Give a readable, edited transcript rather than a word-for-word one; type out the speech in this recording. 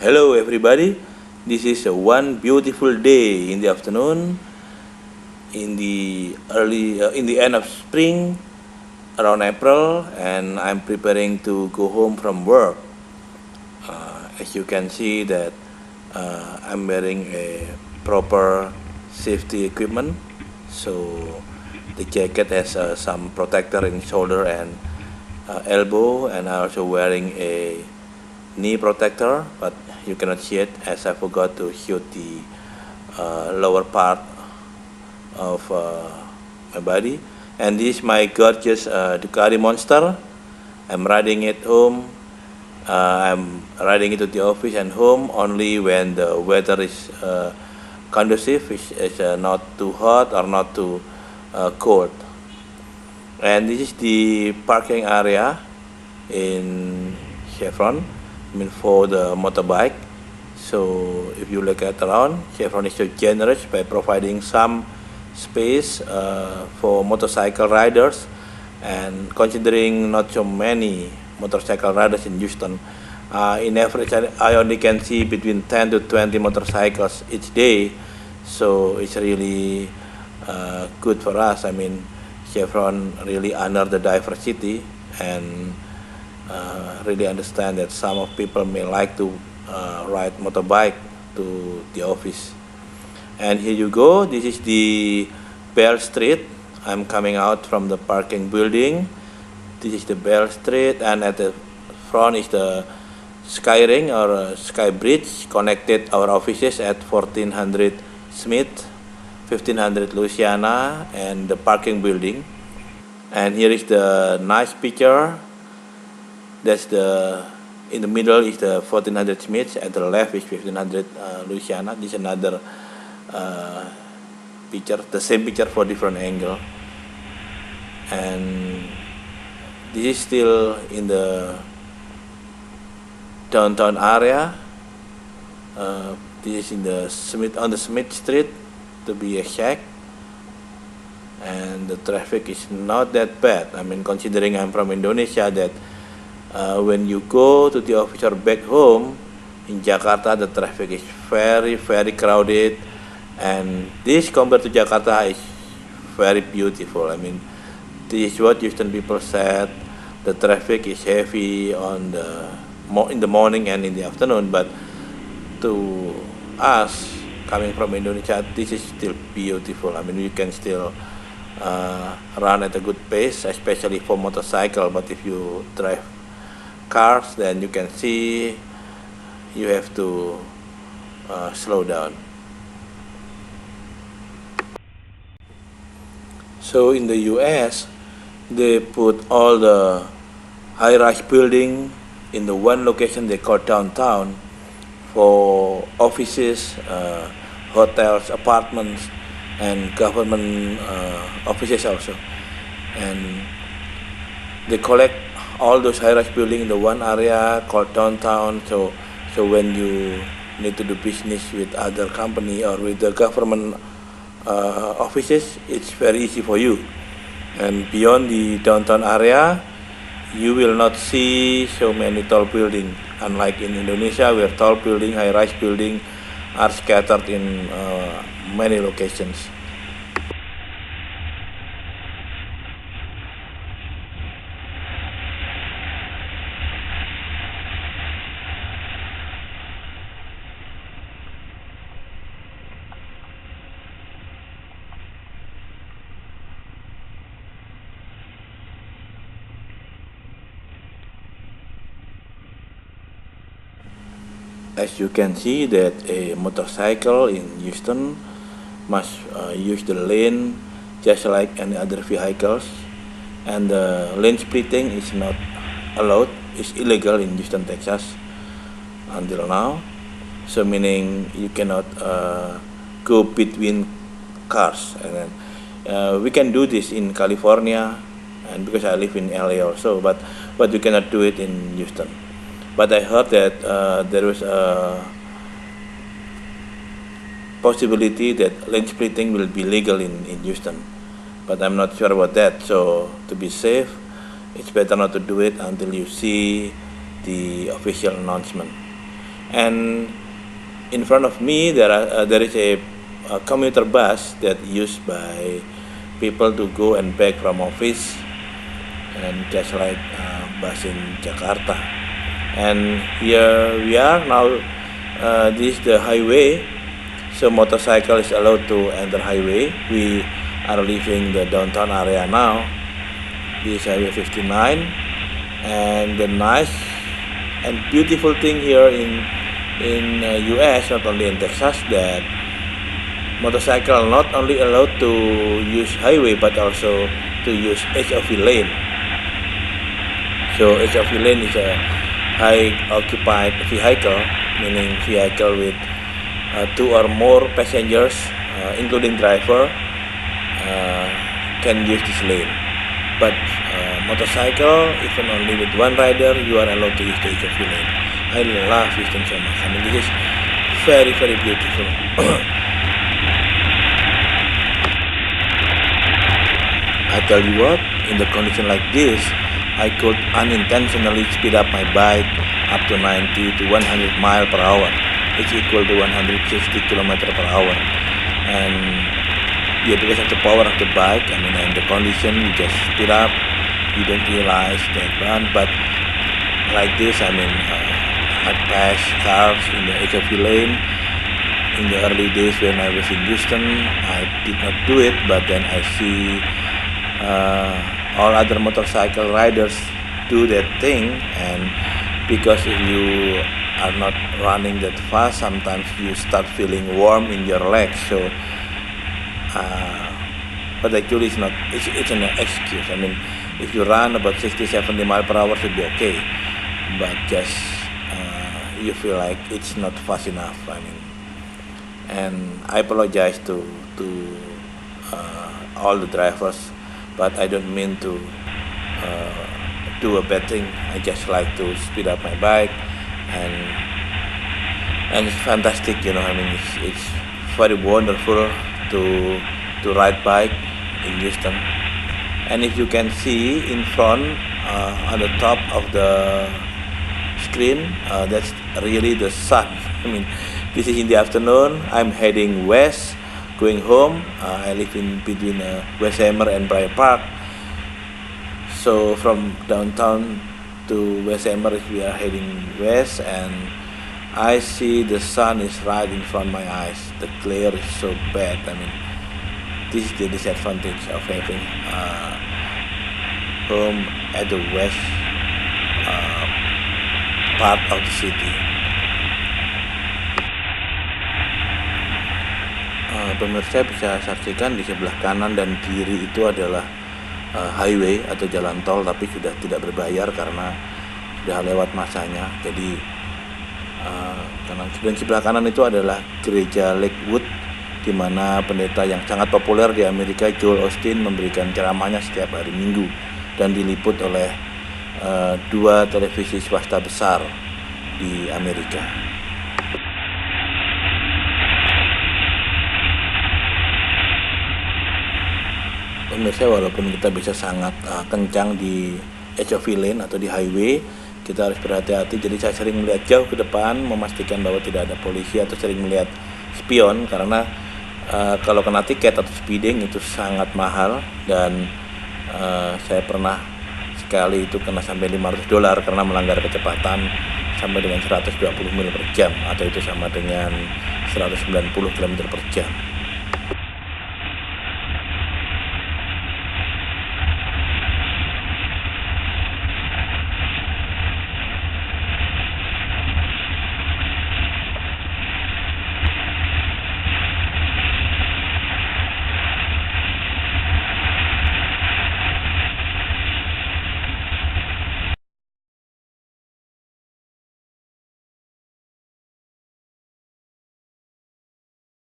Hello everybody. This is one beautiful day in the afternoon in the end of spring around April, and I'm preparing to go home from work. As you can see that I'm wearing a proper safety equipment. So the jacket has some protector in shoulder and elbow, and I also wearing a knee protector, but you cannot see it as I forgot to shoot the lower part of my body. And this is my gorgeous Ducati Monster. I'm riding it home. I'm riding it to the office and home only when the weather is conducive, which is not too hot or not too cold. And this is the parking area in Chevron, I mean for the motorbike. So if you look at around, Chevron is so generous by providing some space for motorcycle riders, and considering not so many motorcycle riders in Houston, in average I only can see between 10 to 20 motorcycles each day. So it's really good for us. I mean, Chevron really honor the diversity, and really understand that some of people may like to ride motorbike to the office. And here you go. This is the Bell Street. I'm coming out from the parking building. This is the Bell Street, and at the front is the Sky Ring or Sky Bridge, connected our offices at 1400 Smith, 1500 Louisiana, and the parking building. And here is the nice picture. That's the in the middle is the 1400 Smith. At the left is 1500 Louisiana. This is another uh, picture, the same picture for different angle. And this is still in the downtown area. This is in the Smith on the Smith Street, to be exact. And the traffic is not that bad. I mean, considering I'm from Indonesia, that when you go to the office or back home in Jakarta, the traffic is very, very crowded. And this compared to Jakarta is very beautiful. I mean, this is what Houston people said. The traffic is heavy on in the morning and in the afternoon, but to us coming from Indonesia, this is still beautiful. I mean, you can still run at a good pace, especially for motorcycle. But if you drive cars, then you can see you have to slow down. So in the US, they put all the high-rise building in the one location they call downtown for offices, hotels, apartments, and government offices also. And they collect all those high-rise building in the one area called downtown. So when you need to do business with other company or with the government offices, it's very easy for you. And beyond the downtown area, you will not see so many tall building. Unlike in Indonesia, where tall building, high-rise building are scattered in many locations. As you can see that a motorcycle in Houston must use the lane just like any other vehicles, and the lane splitting is not allowed, it's illegal in Houston, Texas until now. So meaning you cannot go between cars, and then we can do this in California, and because I live in LA also, but you cannot do it in Houston. But I heard that there was a possibility that lane splitting will be legal in Houston, but I'm not sure about that. So to be safe, it's better not to do it until you see the official announcement. and in front of me there is a commuter bus that used by people to go and back from office, and just like bus in Jakarta. And here we are now. This is the highway, so motorcycle is allowed to enter highway. We are leaving the downtown area now. This is Highway 59, and the nice and beautiful thing here in US, not only in Texas, that motorcycle not only allowed to use highway but also to use HOV lane. So HOV lane is a high occupied vehicle, meaning vehicle with 2 or more passengers, including driver, can use this lane. But motorcycle, even only with one rider, you are allowed to use the HOV lane. I love Houston so much. I mean, this is very, very beautiful. I tell you what, in the condition like this, I could unintentionally speed up my bike up to 90 to 100 mile per hour. It's equal to 160 kilometer per hour. And yeah, because of the power of the bike, I mean, in the condition, you just speed up, you don't realize that run. But like this, I mean, I passed cars in the HOV lane. In the early days when I was in Houston, I did not do it, but then I see all other motorcycle riders do that thing, and because if you are not running that fast, sometimes you start feeling warm in your legs. So, but actually it's an excuse. I mean, if you run about 60-70 mile per hour, should be okay, but just you feel like it's not fast enough. I mean, and I apologize to all the drivers, but I don't mean to do a bad thing. I just like to speed up my bike, and it's fantastic, you know. I mean, it's very wonderful to ride bike in Houston. And if you can see in front on the top of the screen, that's really the sun. I mean, this is in the afternoon. I'm heading west, going home. I live in between Westheimer and Bryant Park. So from downtown to Westheimer, we are heading west, and I see the sun is right in front of my eyes. The glare is so bad. I mean, this is the disadvantage of having home at the west part of the city. Pemirsa bisa saksikan di sebelah kanan dan kiri itu adalah highway atau jalan tol, tapi sudah tidak berbayar karena sudah lewat masanya. Jadi dan sebelah kanan itu adalah gereja Lakewood, di mana pendeta yang sangat populer di Amerika, Joel Osteen, memberikan ceramahnya setiap hari Minggu dan diliput oleh 2 televisi swasta besar di Amerika. Pemirsa, walaupun kita bisa sangat kencang di HOV lane atau di highway, kita harus berhati-hati. Jadi saya sering melihat jauh ke depan, memastikan bahwa tidak ada polisi, atau sering melihat spion, karena kalau kena tiket atau speeding itu sangat mahal. Dan saya pernah sekali itu kena sampai $500 karena melanggar kecepatan sampai dengan 120 mil per jam, atau itu sama dengan 190 km per jam.